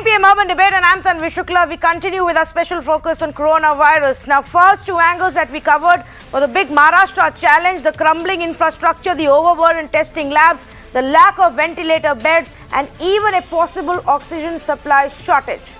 p.m. Urban Debate, and I'm Tanvi Shukla. We continue with our special focus on coronavirus. Now, first two angles that we covered were the big Maharashtra challenge, the crumbling infrastructure, the overburdened testing labs, the lack of ventilator beds, and even a possible oxygen supply shortage.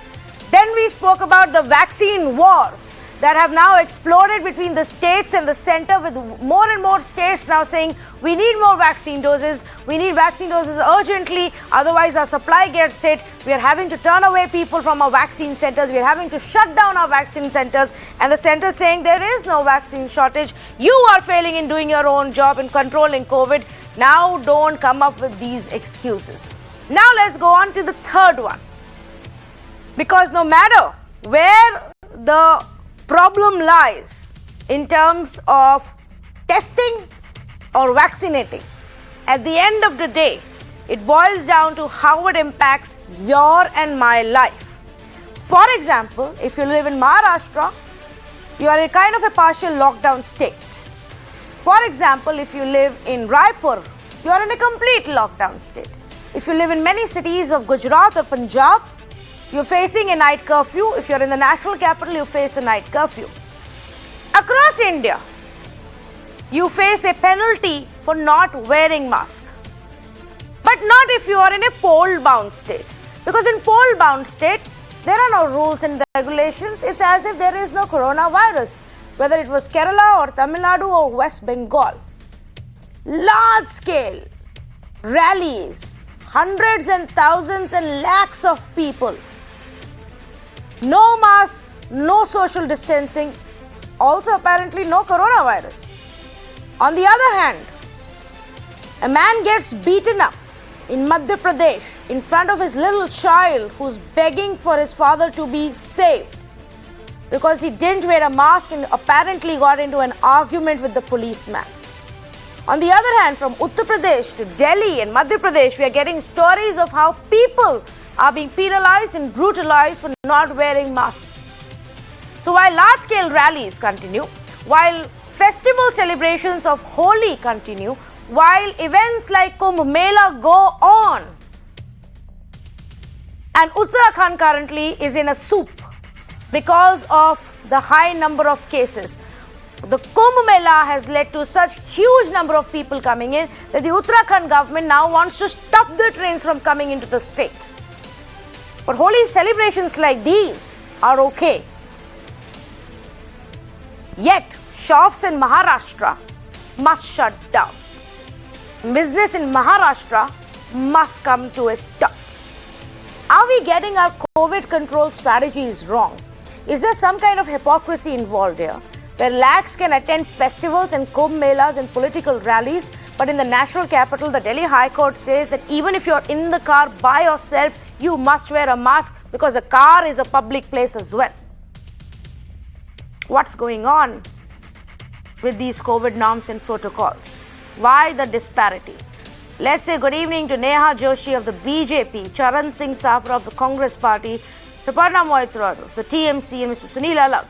Then we spoke about the vaccine wars that have now exploded between the states and the center, with more and more states now saying we need more vaccine doses, we need vaccine doses urgently, otherwise our supply gets hit. We are having to turn away people from our vaccine centers, we are having to shut down our vaccine centers, and the center saying there is no vaccine shortage. You are failing in doing your own job in controlling COVID. Now don't come up with these excuses. Now let's go on to the third one. Because no matter where the problem lies in terms of testing or vaccinating, at the end of the day, it boils down to how it impacts your and my life. For example, if you live in Maharashtra, you are in kind of a partial lockdown state. For example, if you live in Raipur, you are in a complete lockdown state. If you live in many cities of Gujarat or Punjab, you're facing a night curfew. If you're in the national capital, you face a night curfew. Across India, you face a penalty for not wearing mask. But not if you are in a poll-bound state. Because in poll-bound state, there are no rules and regulations. It's as if there is no coronavirus. Whether it was Kerala or Tamil Nadu or West Bengal. Large-scale rallies, hundreds and thousands and lakhs of people. No masks, no social distancing, also apparently no coronavirus. On the other hand, a man gets beaten up in Madhya Pradesh in front of his little child who's begging for his father to be saved because he didn't wear a mask and apparently got into an argument with the policeman. On the other hand, from Uttar Pradesh to Delhi and Madhya Pradesh, we are getting stories of how people are being penalized and brutalized for not wearing masks. So while large-scale rallies continue, while festival celebrations of Holi continue, while events like Kumbh Mela go on, and Uttarakhand currently is in a soup because of the high number of cases. The Kumbh Mela has led to such huge number of people coming in that the Uttarakhand government now wants to stop the trains from coming into the state. But Holi celebrations like these are okay. Yet, shops in Maharashtra must shut down. Business in Maharashtra must come to a stop. Are we getting our COVID control strategies wrong? Is there some kind of hypocrisy involved here, where lakhs can attend festivals and Kumbh Melas and political rallies, but in the national capital, the Delhi High Court says that even if you're in the car by yourself, you must wear a mask because a car is a public place as well. What's going on with these COVID norms and protocols? Why the disparity? Let's say good evening to Neha Joshi of the BJP, Charan Singh Sapra of the Congress Party, Suparna Moitra of the TMC, and Mr. Sunil Alag,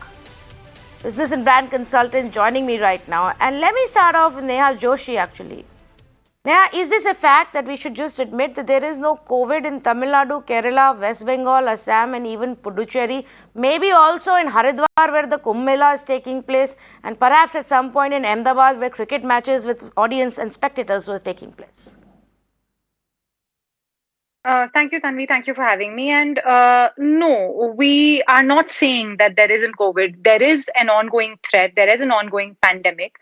business and brand consultant, joining me right now. And let me start off with Neha Joshi actually. Neha, is this a fact that we should just admit that there is no COVID in Tamil Nadu, Kerala, West Bengal, Assam, and even Puducherry? Maybe also in Haridwar where the Kumbh Mela is taking place, and perhaps at some point in Ahmedabad where cricket matches with audience and spectators was taking place. Thank you, Tanvi. Thank you for having me. And no, we are not saying that there isn't COVID. There is an ongoing threat. There is an ongoing pandemic.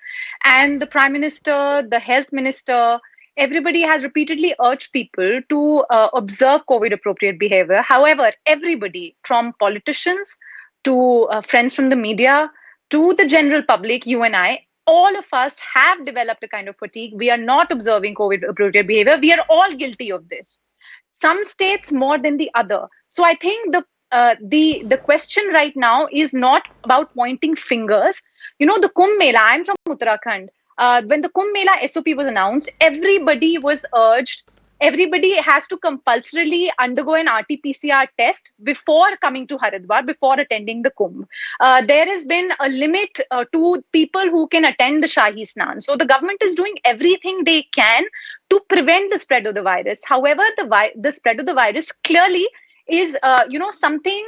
And the Prime Minister, the Health Minister, everybody has repeatedly urged people to observe COVID-appropriate behavior. However, everybody, from politicians to friends from the media to the general public, you and I, all of us have developed a kind of fatigue. We are not observing COVID-appropriate behavior. We are all guilty of this. Some states more than the other. So I think the question right now is not about pointing fingers. You know, the Kumbh Mela, I'm from Uttarakhand. When the Kumbh Mela SOP was announced, everybody was urged, everybody has to compulsorily undergo an RT-PCR test before coming to Haridwar, before attending the Kumbh. There has been a limit to people who can attend the Shahi Snan. So the government is doing everything they can to prevent the spread of the virus. However, the spread of the virus clearly is, something.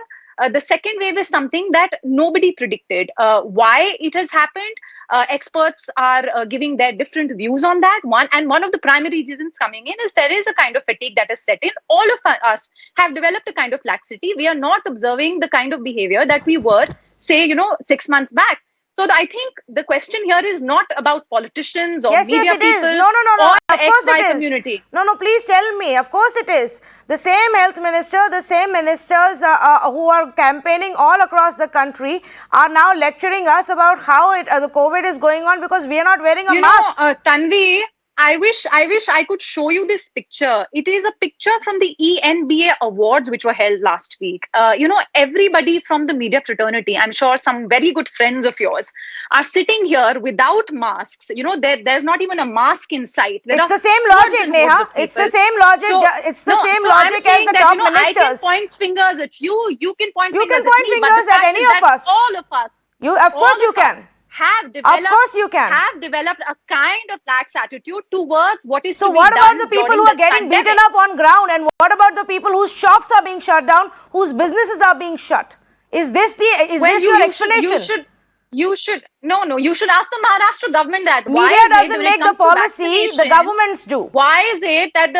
The second wave is something that nobody predicted. Why it has happened? Experts are giving their different views on that. One of the primary reasons coming in is there is a kind of fatigue that has set in. All of us have developed a kind of laxity. We are not observing the kind of behavior that we were, say, 6 months back. So I think the question here is not about politicians or media people. Yes, it is. No. Or Of course XY it is. community. No, please tell me. Of course it is. The same health minister, the same ministers who are campaigning all across the country are now lecturing us about how the COVID is going on because we are not wearing a mask. Tanvi, I wish I could show you this picture. It is a picture from the ENBA awards which were held last week. Everybody from the media fraternity, I'm sure some very good friends of yours, are sitting here without masks. There's not even a mask in sight. It's the same logic, Neha. It's the same logic. It's the same logic as the top ministers. I can point fingers at you. You can point fingers at me. You can point fingers at any of us. All of us. Of course you can. Have developed a kind of lax attitude towards what is so what about the people who are getting beaten up on ground, and what about the people whose shops are being shut down, whose businesses are being shut? Is this your explanation? You should ask the Maharashtra government that. Media doesn't make the policy, the governments do. Why is it that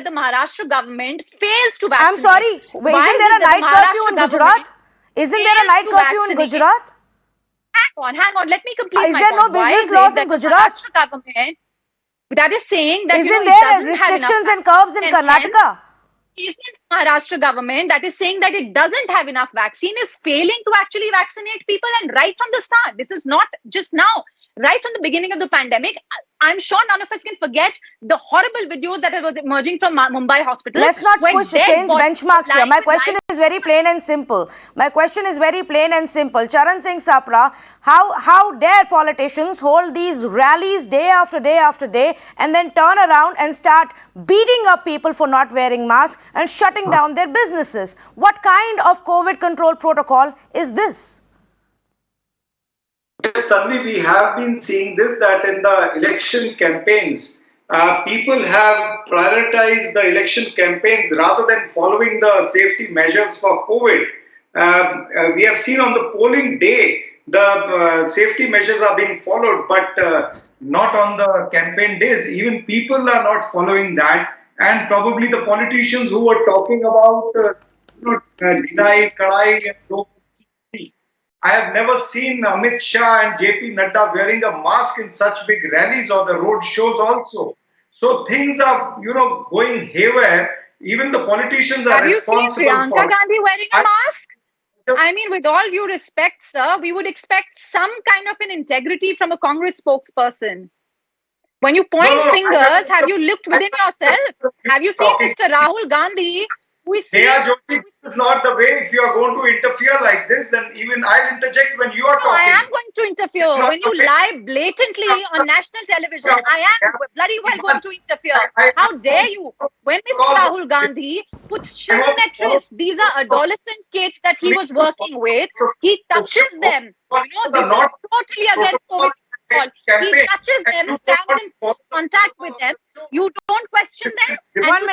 the Maharashtra government fails to vaccinate? I'm sorry, isn't there a night curfew in Gujarat? Isn't there a night curfew in Gujarat? Hang on. Let me complete my point. Is there no business laws in Gujarat? Government that is saying that isn't there restrictions and curbs in Karnataka? Isn't Maharashtra government that is saying that it doesn't have enough vaccine is failing to actually vaccinate people, and right from the start. This is not just now. Right from the beginning of the pandemic, I'm sure none of us can forget the horrible videos that were emerging from Mumbai hospitals. Let's not change benchmarks here. My question is very plain and simple. Charan Singh Sapra, how dare politicians hold these rallies day after day after day and then turn around and start beating up people for not wearing masks and shutting down their businesses? What kind of COVID control protocol is this? Yes, Tanvi, we have been seeing this, that in the election campaigns, people have prioritized the election campaigns rather than following the safety measures for COVID. We have seen on the polling day, the safety measures are being followed, but not on the campaign days. Even people are not following that. And probably the politicians who were talking about deny, kadai, and I have never seen Amit Shah and JP Nadda wearing a mask in such big rallies or the road shows also. So things are, going haywire. Even the politicians are responsible. Have you seen Priyanka Gandhi wearing a mask? I mean, with all due respect, sir, we would expect some kind of an integrity from a Congress spokesperson. When you point fingers, have you looked within yourself? Have you seen Mr. Rahul Gandhi? This is not the way. If you are going to interfere like this, then even I'll interject when you are talking. I am going to interfere. When you lie blatantly on national television, I am bloody well going to interfere. How dare you? When Mr. Rahul Gandhi puts children at risk, these are adolescent kids that he was working with, he touches them. This is totally against COVID. He touches them, stands in close contact with them. You don't question them. One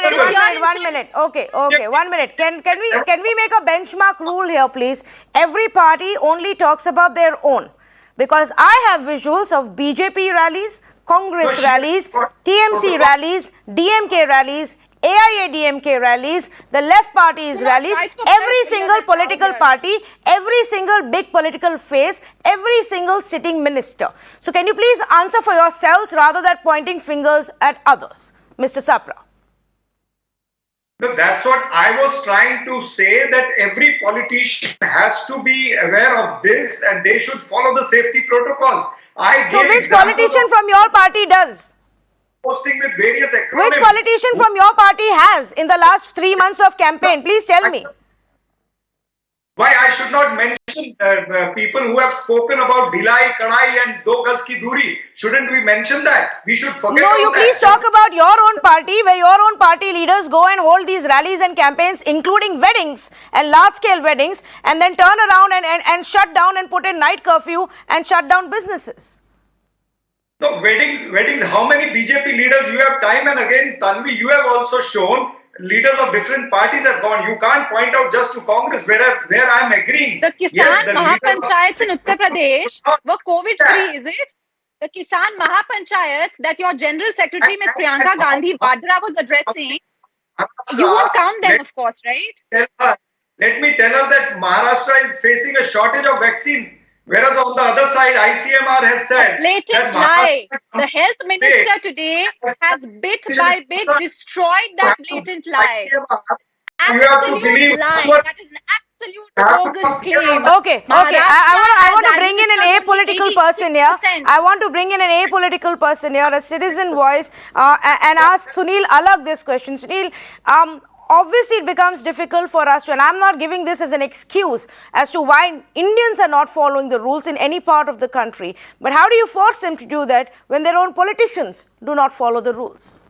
minute. Okay. 1 minute. Can we make a benchmark rule here, please? Every party only talks about their own. Because I have visuals of BJP rallies, Congress rallies, TMC rallies, DMK rallies, AIADMK rallies, the left party's rallies, every single political party, every single big political face, every single sitting minister. So can you please answer for yourselves rather than pointing fingers at others? Mr. Sapra. No, that's what I was trying to say, that every politician has to be aware of this and they should follow the safety protocols. So which politician from your party does? Posting with various acronyms. Which politician from your party has in the last 3 months of campaign? Please tell me. Why I should not mention people who have spoken about Dhilai, Kadai and Do Gaz Ki Duri? Shouldn't we mention that? We should forget No, you please talk about your own party, where your own party leaders go and hold these rallies and campaigns, including weddings and large-scale weddings, and then turn around and shut down and put in night curfew and shut down businesses. No, weddings, how many BJP leaders you have time and again, Tanvi, you have also shown leaders of different parties have gone. You can't point out just to Congress where I am agreeing. The Kisan Yes, the leaders Mahapanchayats in Uttar Pradesh were COVID-free, is it? The Kisan Mahapanchayats that your General Secretary, Ms. Priyanka Gandhi Vadra, was addressing, you won't count them, of course, right? Let me tell her that Maharashtra is facing a shortage of vaccine, whereas on the other side, ICMR has said Blatant lie. The health minister today has bit by bit destroyed that blatant lie. Absolute lie. That is an absolute bogus claim. Okay. I want to bring in an apolitical person here. I want to bring in an apolitical person here, a citizen voice, and ask Sunil Alag this question. Sunil, obviously it becomes difficult for us to, and I'm not giving this as an excuse as to why Indians are not following the rules in any part of the country. But how do you force them to do that when their own politicians do not follow the rules?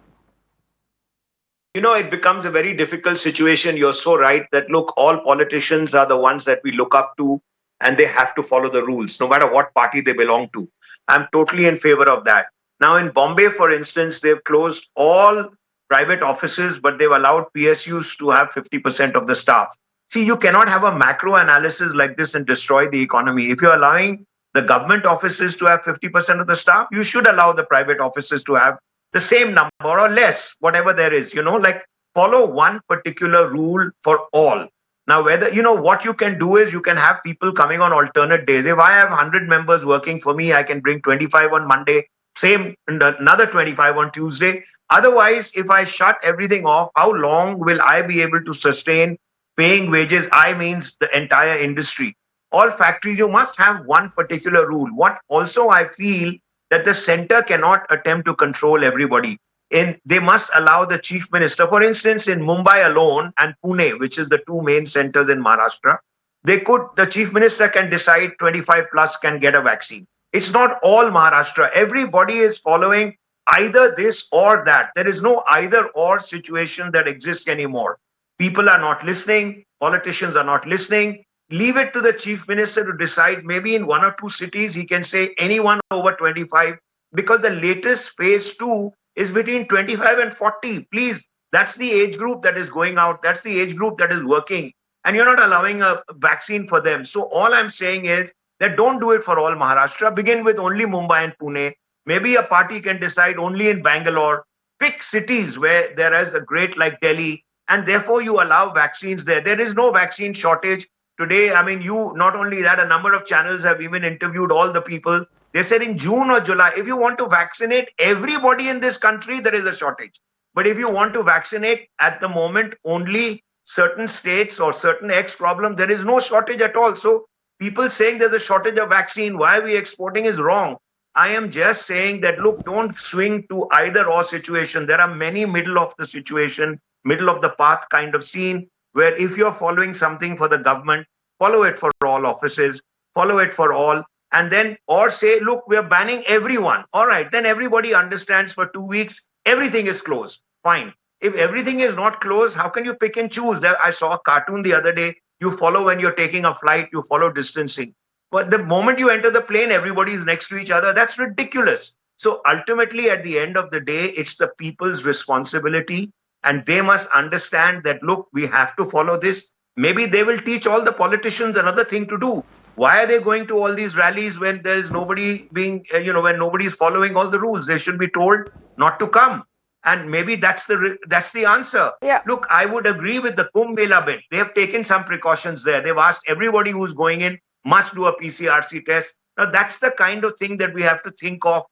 You know, it becomes a very difficult situation. You're so right that, look, all politicians are the ones that we look up to and they have to follow the rules, no matter what party they belong to. I'm totally in favor of that. Now, in Bombay, for instance, they've closed all private offices, but they've allowed PSUs to have 50% of the staff. See, you cannot have a macro analysis like this and destroy the economy. If you're allowing the government offices to have 50% of the staff, you should allow the private offices to have the same number or less, whatever there is, like follow one particular rule for all. Now, whether, what you can do is you can have people coming on alternate days. If I have 100 members working for me, I can bring 25 on Monday, same another 25 on Tuesday. Otherwise, if I shut everything off, how long will I be able to sustain paying wages? I means the entire industry. All factories, you must have one particular rule. What also I feel that the center cannot attempt to control everybody. They must allow the chief minister, for instance, in Mumbai alone and Pune, which is the two main centers in Maharashtra, the chief minister can decide 25 plus can get a vaccine. It's not all Maharashtra. Everybody is following either this or that. There is no either or situation that exists anymore. People are not listening. Politicians are not listening. Leave it to the chief minister to decide. Maybe in one or two cities, he can say anyone over 25, because the latest phase 2 is between 25 and 40. Please, that's the age group that is going out. That's the age group that is working. And you're not allowing a vaccine for them. So all I'm saying is that don't do it for all Maharashtra. Begin with only Mumbai and Pune. Maybe a party can decide only in Bangalore. Pick cities where there is a great like Delhi, and therefore you allow vaccines there. There is no vaccine shortage. Today, I mean, not only that, a number of channels have even interviewed all the people. They said in June or July, if you want to vaccinate everybody in this country, there is a shortage. But if you want to vaccinate at the moment only certain states or certain X problem, there is no shortage at all. So people saying there's a shortage of vaccine, why are we exporting is wrong. I am just saying that, look, don't swing to either or situation. There are many middle of the situation, middle of the path kind of scene, where if you're following something for the government, follow it for all offices, follow it for all, and then, or say, look, we're banning everyone. All right, then everybody understands for 2 weeks, everything is closed. Fine. If everything is not closed, how can you pick and choose? I saw a cartoon the other day. You follow when you're taking a flight, you follow distancing. But the moment you enter the plane, everybody is next to each other. That's ridiculous. So ultimately, at the end of the day, it's the people's responsibility. And they must understand that, look, we have to follow this. Maybe they will teach all the politicians another thing to do. Why are they going to all these rallies when there is nobody being, when nobody is following all the rules? They should be told not to come. And maybe that's the answer. Yeah. Look, I would agree with the Kumbh Mela bit. They have taken some precautions there. They've asked everybody who's going in must do a PCRC test. Now, that's the kind of thing that we have to think of.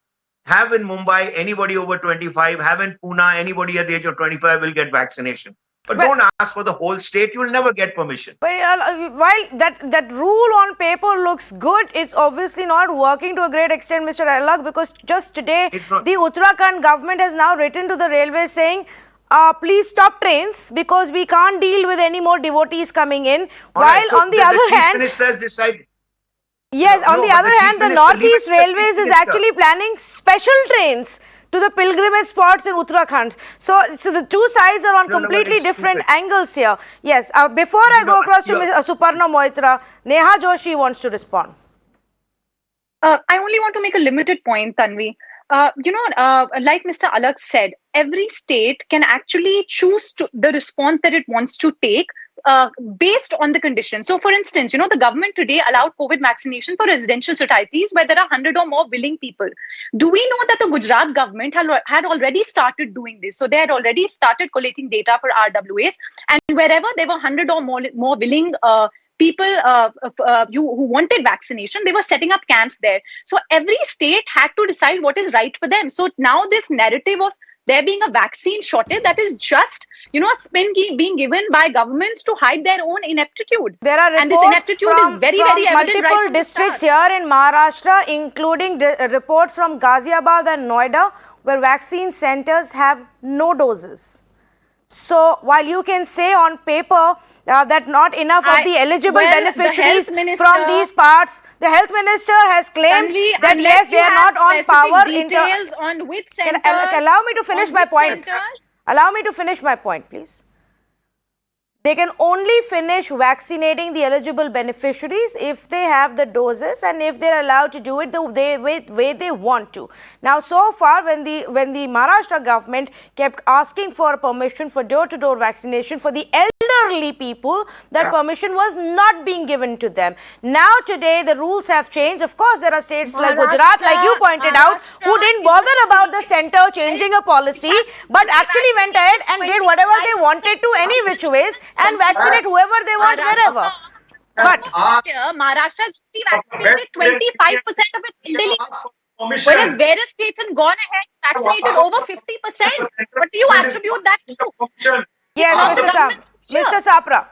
Have in Mumbai, anybody over 25, have in Pune, anybody at the age of 25 will get vaccination. But don't ask for the whole state, you'll never get permission. But while that rule on paper looks good, it's obviously not working to a great extent, Mr. Alag, because just today, the Uttarakhand government has now written to the railways saying, please stop trains because we can't deal with any more devotees coming in. While on the other hand, yes, on the other hand, the Northeast Railways is actually planning special trains to the pilgrimage spots in Uttarakhand. So the two sides are on completely different angles here. Yes, before I go across to Ms. Suparna Moitra, Neha Joshi wants to respond. I only want to make a limited point, Tanvi. Like Mr. Alak said, every state can actually choose the response that it wants to take based on the condition. So, for instance, the government today allowed COVID vaccination for residential societies where there are 100 or more willing people. Do we know that the Gujarat government had already started doing this? So, they had already started collating data for RWAs, and wherever there were 100 or more willing people who wanted vaccination, they were setting up camps there. So every state had to decide what is right for them. So now this narrative of there being a vaccine shortage, that is just a spin being given by governments to hide their own ineptitude. There are and this reports ineptitude from, is very, from very evident multiple right from the districts start. here in Maharashtra, including reports from Ghaziabad and Noida, where vaccine centers have no doses. So while you can say on paper that not enough of the eligible beneficiaries from these parts, the health minister has claimed Tanvi, that yes, they are not on power. Details on which centers, allow me to finish my point. Allow me to finish my point, please. They can only finish vaccinating the eligible beneficiaries if they have the doses and if they're allowed to do it the way they want to. Now, so far, when the Maharashtra government kept asking for permission for door-to-door vaccination for the elderly people, that permission was not being given to them. Now, today, the rules have changed. Of course, there are states like Gujarat, like you pointed out, who didn't bother about the center changing a policy, but actually went ahead and did whatever they wanted to any which ways, and vaccinate whoever they want wherever. But Maharashtra has vaccinated 25% of its elderly, whereas various states have gone ahead and vaccinated over 50%. What do you attribute that to? Yes, Mr. Sapra.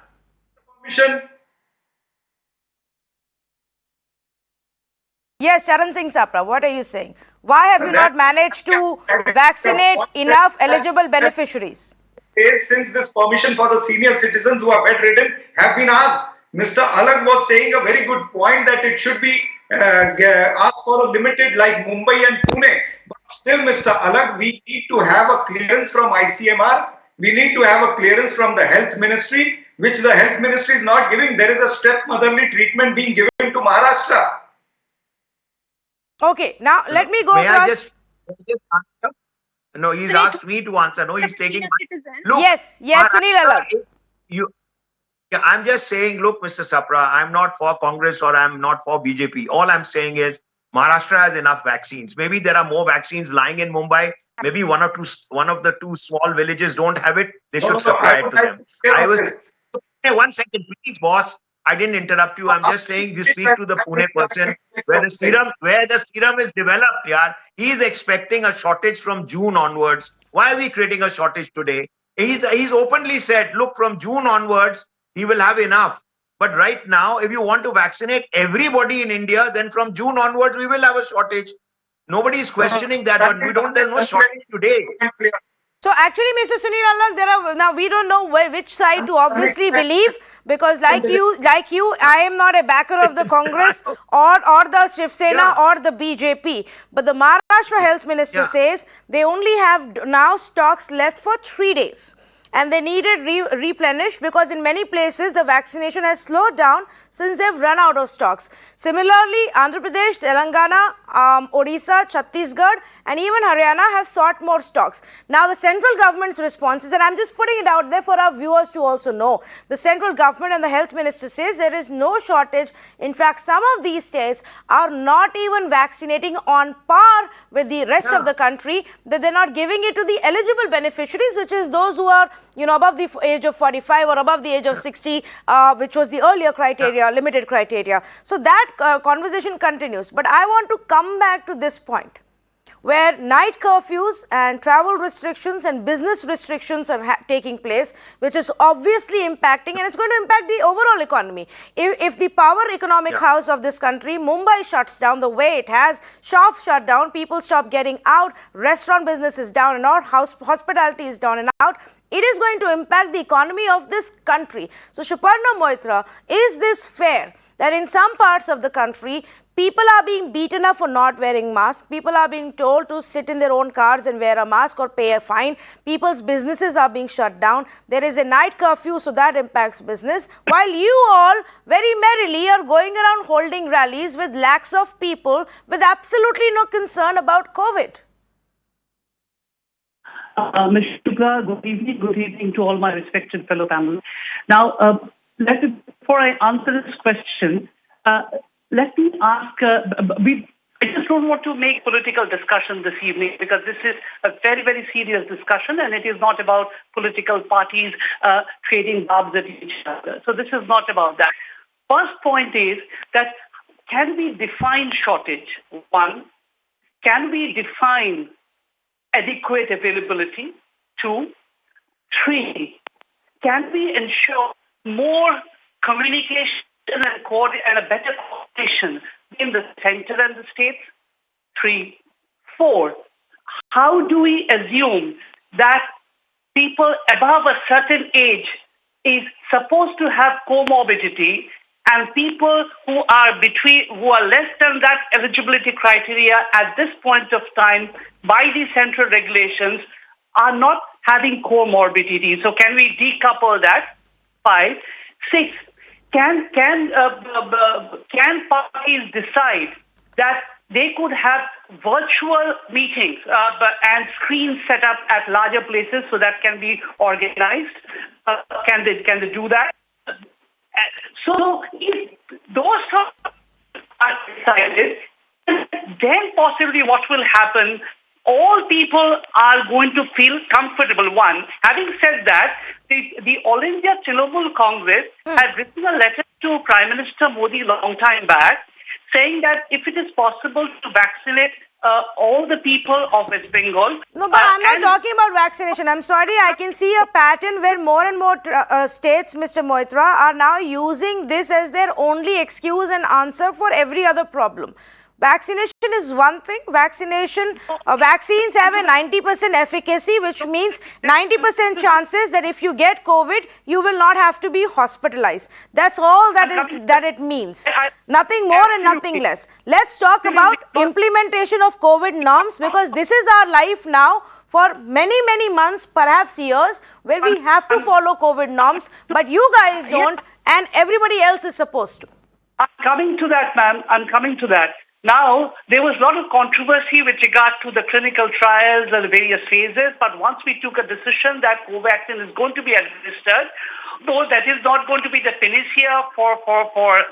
Yes, Charan Singh Sapra, what are you saying? Why have you not managed to vaccinate enough eligible beneficiaries? Since this permission for the senior citizens who are bedridden have been asked. Mr. Alak was saying a very good point that it should be asked for a limited like Mumbai and Pune. But still, Mr. Alak, we need to have a clearance from ICMR. We need to have a clearance from the health ministry, which the health ministry is not giving. There is a stepmotherly treatment being given to Maharashtra. Okay, now let me go across. I just answer? No, he's asked me to answer. No, he's taking. Look, yes, Sunil Alak. I'm just saying, look, Mr. Sapra, I'm not for Congress or I'm not for BJP. All I'm saying is Maharashtra has enough vaccines. Maybe there are more vaccines lying in Mumbai. Maybe one of the two small villages don't have it. They should supply it to them. Hey, 1 second, please, boss. I didn't interrupt you. I'm just saying you speak to the Pune person where the serum is developed. Yeah, he's expecting a shortage from June onwards. Why are we creating a shortage today? He's openly said, look, from June onwards, he will have enough. But right now, if you want to vaccinate everybody in India, then from June onwards, we will have a shortage. Nobody is questioning that, but there's no shortage today. So actually, Mr. Sunil Alak, we don't know which side to obviously believe, because like you, I am not a backer of the Congress or the Shiv Sena or the BJP. But the Maharashtra Health Minister says they only have now stocks left for 3 days. And they needed replenished because in many places the vaccination has slowed down since they've run out of stocks. Similarly, Andhra Pradesh, Telangana, Odisha, Chhattisgarh and even Haryana have sought more stocks. Now the central government's response is, and I'm just putting it out there for our viewers to also know, the central government and the health minister says there is no shortage. In fact, some of these states are not even vaccinating on par with the rest of the country, that they're not giving it to the eligible beneficiaries, which is those who are above the age of 45 or above the age of 60, which was the earlier criteria, limited criteria. So that conversation continues. But I want to come back to this point, where night curfews and travel restrictions and business restrictions are taking place, which is obviously impacting, and it's going to impact the overall economy. If the power economic house of this country, Mumbai, shuts down the way it has, shops shut down, people stop getting out, restaurant business is down and out, hospitality is down and out, it is going to impact the economy of this country. So, Shuparna Moitra, is this fair that in some parts of the country, people are being beaten up for not wearing masks, people are being told to sit in their own cars and wear a mask or pay a fine, people's businesses are being shut down, there is a night curfew, so that impacts business, while you all very merrily are going around holding rallies with lakhs of people with absolutely no concern about COVID? Ms. Shukla, good evening to all my respected fellow panelists. Now, before I answer this question, let me ask, I just don't want to make political discussion this evening because this is a very, very serious discussion and it is not about political parties trading barbs at each other. So this is not about that. First point is that can we define shortage? One, can we define adequate availability? Two, three, can we ensure more communication and a better coordination in the center and the states? Three, four, how do we assume that people above a certain age is supposed to have comorbidity and people who are less than that eligibility criteria at this point of time by the central regulations are not having comorbidity? So can we decouple that? 5, 6. Can parties decide that they could have virtual meetings and screens set up at larger places so that can be organized? Can they do that? So if those are decided, then possibly what will happen, all people are going to feel comfortable. One, having said that, the All India Trinamool Congress has written a letter to Prime Minister Modi long time back saying that if it is possible to vaccinate all the people of West Bengal. No, but I'm not talking about vaccination. I'm sorry, I can see a pattern where more and more states, Mr. Moitra, are now using this as their only excuse and answer for every other problem. Vaccination is one thing. Vaccines have a 90% efficacy, which means 90% chances that if you get COVID, you will not have to be hospitalized. That's all that it means. Nothing more and nothing less. Let's talk about implementation of COVID norms, because this is our life now for many, many months, perhaps years, where we have to follow COVID norms, but you guys don't and everybody else is supposed to. I'm coming to that, ma'am. I'm coming to that. Now, there was a lot of controversy with regard to the clinical trials and the various phases, but once we took a decision that Covaxin is going to be administered, though that is not going to be the panacea for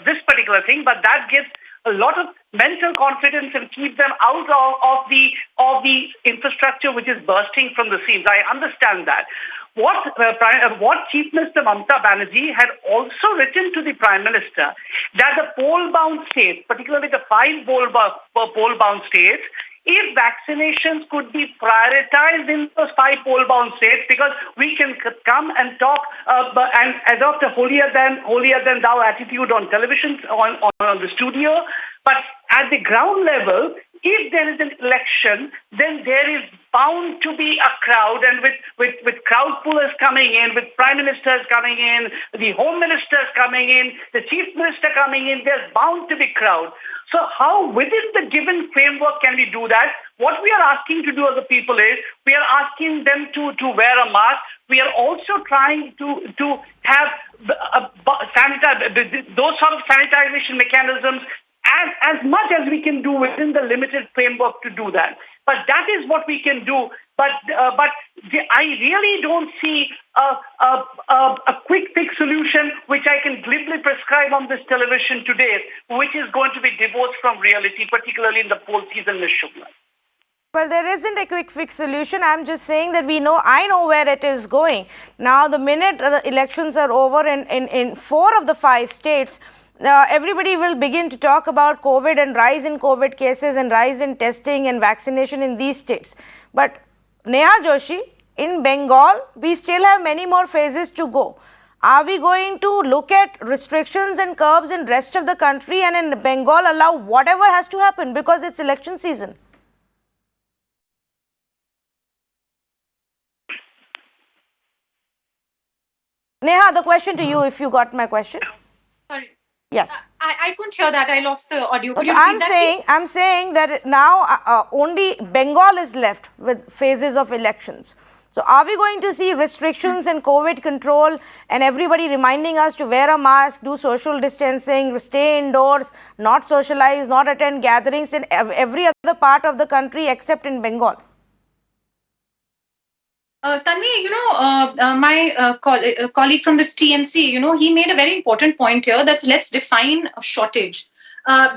this particular thing, but that gives a lot of mental confidence and keep them out of the infrastructure which is bursting from the seams. I understand that. What Chief Minister Mamata Banerjee had also written to the Prime Minister, that the poll-bound states, particularly the 5 poll-bound states, if vaccinations could be prioritized in those 5 poll-bound states, because we can come and talk and adopt a holier than thou attitude on television, on the studio, but at the ground level, if there is an election, then there is bound to be a crowd, and with crowd pullers coming in, with prime ministers coming in, the home ministers coming in, the chief minister coming in, there's bound to be crowd. So how within the given framework can we do that? What we are asking to do as a people is, we are asking them to wear a mask. We are also trying to have those sort of sanitization mechanisms as much as we can do within the limited framework to do that. But that is what we can do. But I really don't see a quick fix solution which I can glibly prescribe on this television today, which is going to be divorced from reality, particularly in the poll season, Ms. Shukla. Well, there isn't a quick fix solution. I'm just saying that I know where it is going. Now, the minute the elections are over in 4 of the 5 states, everybody will begin to talk about COVID and rise in COVID cases and rise in testing and vaccination in these states. But Neha Joshi, in Bengal, we still have many more phases to go. Are we going to look at restrictions and curbs in rest of the country and in Bengal allow whatever has to happen because it's election season? Neha, the question to you, if you got my question. Sorry. Yes. I couldn't hear that. I lost the audio. Could So you repeat that, please? I'm saying that now only Bengal is left with phases of elections. So are we going to see restrictions and COVID control and everybody reminding us to wear a mask, do social distancing, stay indoors, not socialize, not attend gatherings in every other part of the country except in Bengal? Tanvi, my colleague from the TMC, he made a very important point here that let's define a shortage.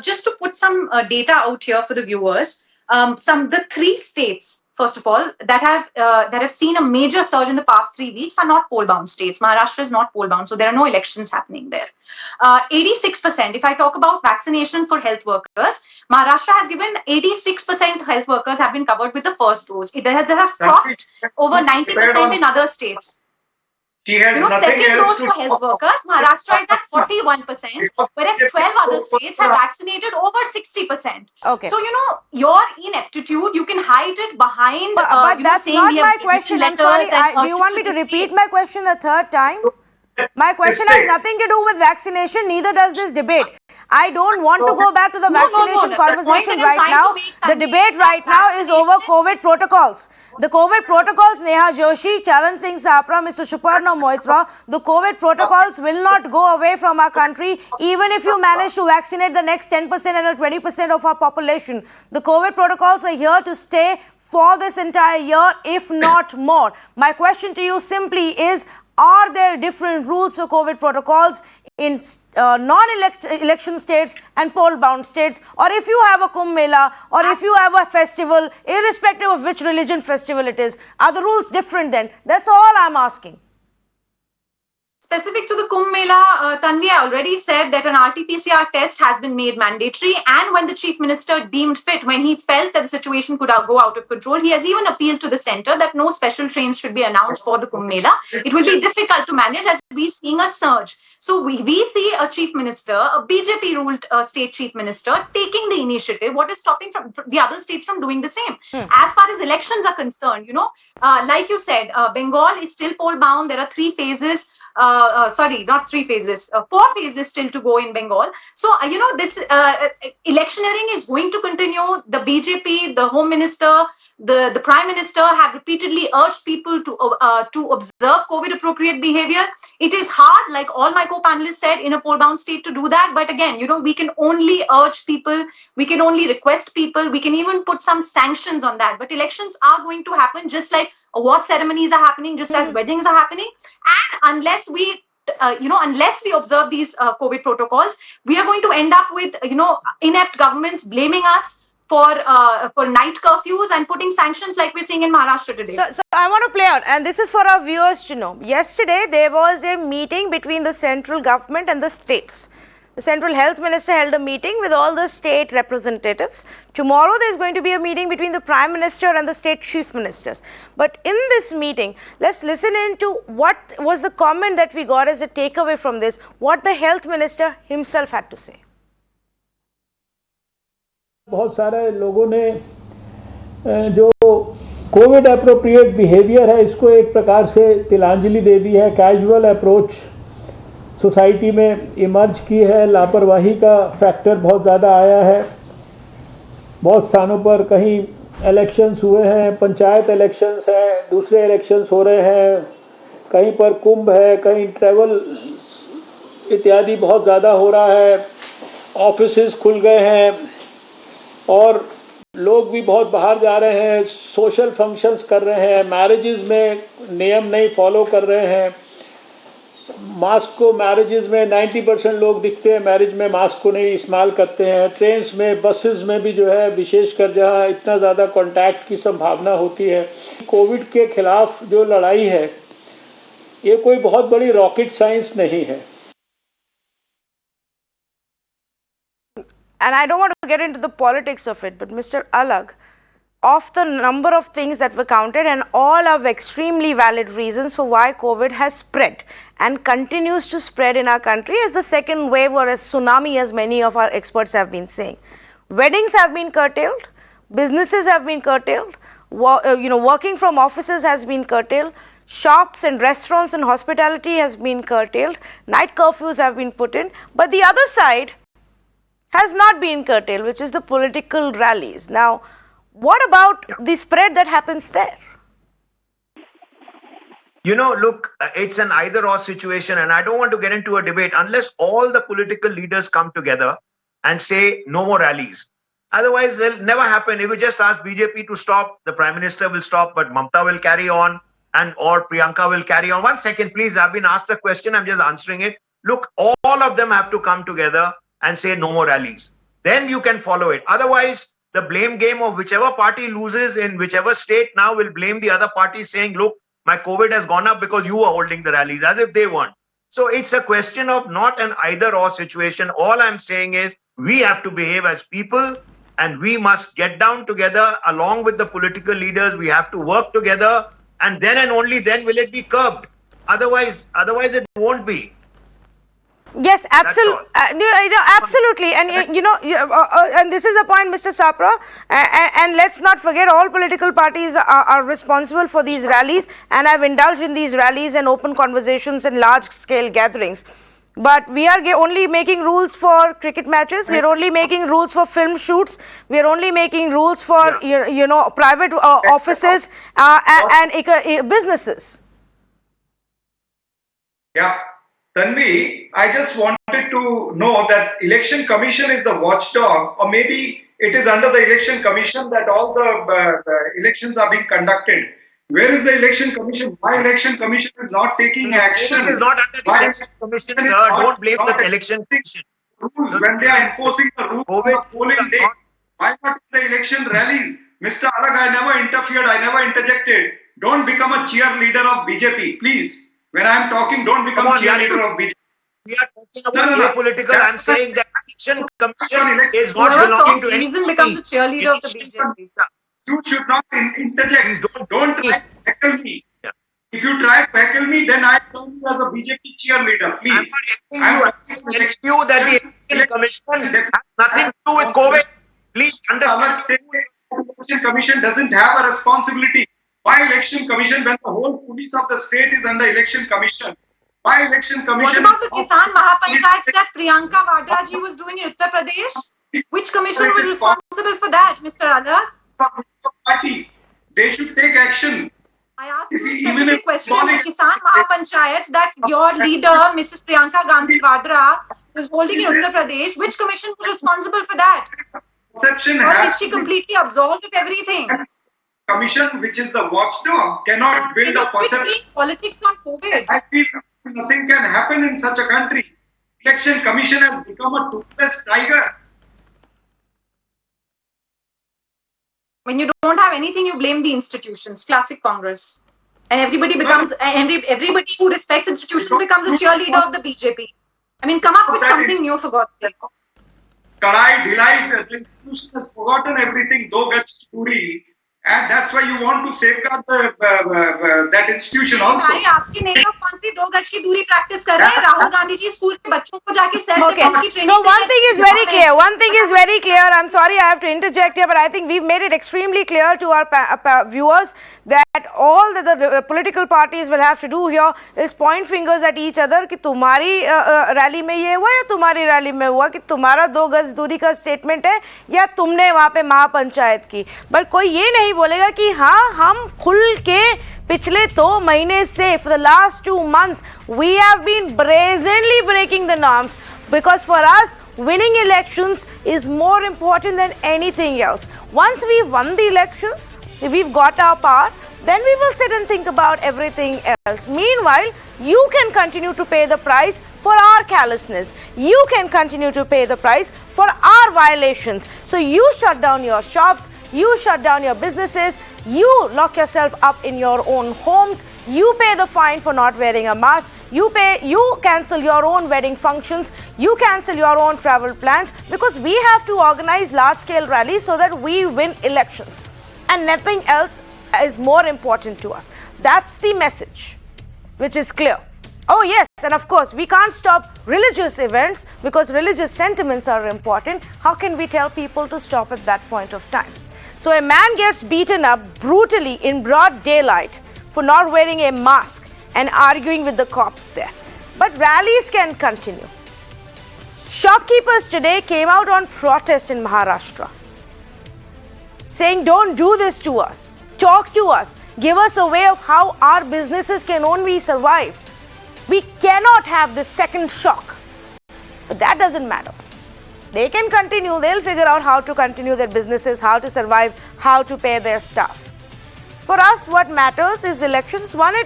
Just to put some data out here for the viewers, the three states, first of all, that have seen a major surge in the past 3 weeks are not poll-bound states. Maharashtra is not poll-bound, so there are no elections happening there. 86%, if I talk about vaccination for health workers, Maharashtra has given 86% health workers have been covered with the first dose. It has crossed over 90% in other states. She has nothing Second else dose for health workers, Maharashtra is at 41%, whereas 12 other states have vaccinated over 60%. Okay. So, your ineptitude, you can hide it behind. But that's saying not we my have question. I'm letters sorry. and Do you want me to urges the repeat state. my question a third time? My question has nothing to do with vaccination, neither does this debate. I don't want to go back to the vaccination The conversation point that I'm right trying now. to make, The Tanvi, debate is right that now is over vaccination- COVID protocols. The COVID protocols, Neha Joshi, Charan Singh Sapra, Mr. Shuparna Moitra, the COVID protocols will not go away from our country even if you manage to vaccinate the next 10% and 20% of our population. The COVID protocols are here to stay for this entire year, if not more. My question to you simply is, are there different rules for COVID protocols in non-election states and poll-bound states? Or if you have a Kumbh Mela or if you have a festival, irrespective of which religion festival it is, are the rules different then? That's all I'm asking. Specific to the Kumbh Mela, Tanvi, I already said that an RT-PCR test has been made mandatory, and when the Chief Minister deemed fit, when he felt that the situation could go out of control, he has even appealed to the centre that no special trains should be announced for the Kumbh Mela. It will be difficult to manage as we're seeing a surge. So we see a Chief Minister, a BJP-ruled state Chief Minister, taking the initiative. What is stopping from the other states from doing the same? As far as elections are concerned, like you said, Bengal is still poll-bound. There are 3 phases. Sorry, not 3 phases, 4 phases still to go in Bengal. So, this electioneering is going to continue. The BJP, the Home Minister, the Prime Minister have repeatedly urged people to observe COVID appropriate behavior. It is hard, like all my co-panelists said, in a poll-bound state to do that. But again, we can only urge people, we can only request people, we can even put some sanctions on that. But elections are going to happen, just like award ceremonies are happening, just as weddings are happening. And unless we observe these COVID protocols, we are going to end up with, inept governments blaming us for night curfews and putting sanctions like we're seeing in Maharashtra today. So I want to play out, and this is for our viewers to know. Yesterday, there was a meeting between the central government and the states. The Central Health Minister held a meeting with all the state representatives. Tomorrow, there is going to be a meeting between the Prime Minister and the state chief ministers. But in this meeting, let's listen into what was the comment that we got as a takeaway from this, what the Health Minister himself had to say. बहुत सारे लोगों ने जो Covid appropriate behaviour है इसको एक प्रकार से तिलांजलि दे दी है। कैजुअल अप्रोच सोसाइटी में इमर्ज की है, लापरवाही का फैक्टर बहुत ज़्यादा आया है। बहुत स्थानों पर कहीं इलेक्शंस हुए हैं, पंचायत इलेक्शंस हैं, दूसरे इलेक्शंस हो रहे हैं, कहीं पर कुंभ है, कहीं ट्रैवल इत्यादि बहुत ज़्यादा हो रहा है, ऑफिसेज खुल गए हैं और लोग भी बहुत बाहर जा रहे हैं, सोशल फंक्शंस कर रहे हैं, मैरिजेस में नियम नहीं फॉलो कर रहे हैं। मास्क को मैरिजेस में 90% लोग दिखते हैं, मैरिज में मास्क को नहीं इस्तेमाल करते हैं। ट्रेन्स में, बसेस में भी जो है, विशेषकर जहां इतना ज़्यादा कॉन्टैक्ट की संभावना होती है। कोविड के खिलाफ जो लड़ाई है, ये कोई बहुत बड़ी रॉकेट साइंस नहीं है। And I don't want to get into the politics of it, but Mr. Alag, of the number of things that were counted, and all are extremely valid reasons for why COVID has spread and continues to spread in our country as the second wave or as tsunami, as many of our experts have been saying. Weddings have been curtailed, businesses have been curtailed, working from offices has been curtailed, shops and restaurants and hospitality has been curtailed, night curfews have been put in, but the other side has not been curtailed, which is the political rallies. Now, what about the spread that happens there? Look, it's an either-or situation, and I don't want to get into a debate unless all the political leaders come together and say no more rallies. Otherwise, it'll never happen. If we just ask BJP to stop, the Prime Minister will stop, but Mamata will carry on. and or Priyanka will carry on. 1 second, please. I've been asked the question. I'm just answering it. Look, all of them have to come together and say no more rallies. Then you can follow it. Otherwise, the blame game of whichever party loses in whichever state now will blame the other party saying, look, my COVID has gone up because you were holding the rallies, as if they weren't. So it's a question of not an either or situation. All I'm saying is we have to behave as people and we must get down together along with the political leaders. We have to work together, and then and only then will it be curbed. Otherwise it won't be. Yes, absolutely. Absolutely. And, and this is the point, Mr. Sapra. And let's not forget, all political parties are responsible for these rallies and have indulged in these rallies and open conversations and large-scale gatherings. But we are only making rules for cricket matches. We are only making rules for film shoots. We are only making rules for, private offices and businesses. Yeah. Tanvi, I just wanted to know that Election Commission is the watchdog, or maybe it is under the Election Commission that all the elections are being conducted. Where is the Election Commission? Why Election Commission is not taking action? It is not under the Election Commission, sir. Don't blame the Election Commission. When they are enforcing the rules on the polling day, why not in the election rallies? Mr. Alag, I never interfered, I never interjected. Don't become a cheerleader of BJP, please. When I am talking, don't become a cheerleader of BJP. We are talking about political. I am saying that Election Commission is not belonging to any party. Becomes a cheerleader of the BJP. You should not interject. Don't try to heckle me. Yeah. If you try to heckle me, then I come as a BJP cheerleader. Please. I'm telling you that the Election Commission has nothing to do with COVID. Please understand. The Election Commission doesn't have a responsibility. Why Election Commission when the whole police of the state is under Election Commission? Why Election Commission? What about the Kisan Mahapanchayats that Priyanka Vadra ji was doing in Uttar Pradesh? Which commission was responsible for that, Mr. Alag? Party. They should take action. I asked you a specific question. The Kisan Mahapanchayats that your leader, Mrs. Priyanka Gandhi Vadra, was holding in Uttar Pradesh, which commission was responsible for that? Perception or is she completely absolved of everything? Commission, which is the watchdog, cannot build a perception. Politics on COVID. I feel nothing can happen in such a country. Election Commission has become a toothless tiger. When you don't have anything, you blame the institutions. Classic Congress. And everybody becomes, everybody who respects institutions becomes a cheerleader of the BJP. I mean, come up with something new, for God's sake. Kadai, Dilai, the institution has forgotten everything, do gaj ki duri. And that's why you want to safeguard that institution also. भाई आपके नेता कौन सी 2 गज की दूरी practice कर रहे हैं? राहुल गांधी जी स्कूल के बच्चों को जाके self defense की training. So one thing is very clear. One thing is very clear. I'm sorry I have to interject here, but I think we've made it extremely clear to our viewers that all that the political parties will have to do here is point fingers at each other कि तुम्हारी rally में ये हुआ या तुम्हारी rally में हुआ, कि तुम्हारा 2 गज दूरी का स्टेटमेंट है या तुमने वहाँ पे महापंचायत की. बट कोई ये नहीं बोलेगा कि हाँ हम खुल के पिछले 2 महीने से for the last 2 months we have been brazenly breaking the norms, because for us winning elections is more important than anything else. Once we've won the elections, if we've got our power, then we will sit and think about everything else. Meanwhile, you can continue to pay the price for our callousness. You can continue to pay the price for our violations. So you shut down your shops, you shut down your businesses, you lock yourself up in your own homes, you pay the fine for not wearing a mask, you cancel your own wedding functions, you cancel your own travel plans, because we have to organize large-scale rallies so that we win elections. And nothing else is more important to us. That's the message, which is clear. Oh yes, and of course we can't stop religious events because religious sentiments are important. How can we tell people to stop at that point of time? So a man gets beaten up brutally in broad daylight for not wearing a mask and arguing with the cops there. But rallies can continue. Shopkeepers today came out on protest in Maharashtra, saying don't do this to us. Talk to us. Give us a way of how our businesses can only survive. We cannot have this second shock. But that doesn't matter. They can continue. They'll figure out how to continue their businesses, how to survive, how to pay their staff. For us, what matters is elections. Once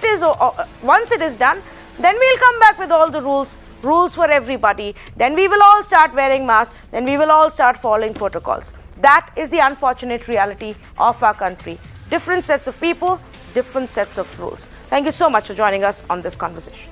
it is done, then we'll come back with all the rules for everybody. Then we will all start wearing masks. Then we will all start following protocols. That is the unfortunate reality of our country. Different sets of people, different sets of rules. Thank you so much for joining us on this conversation.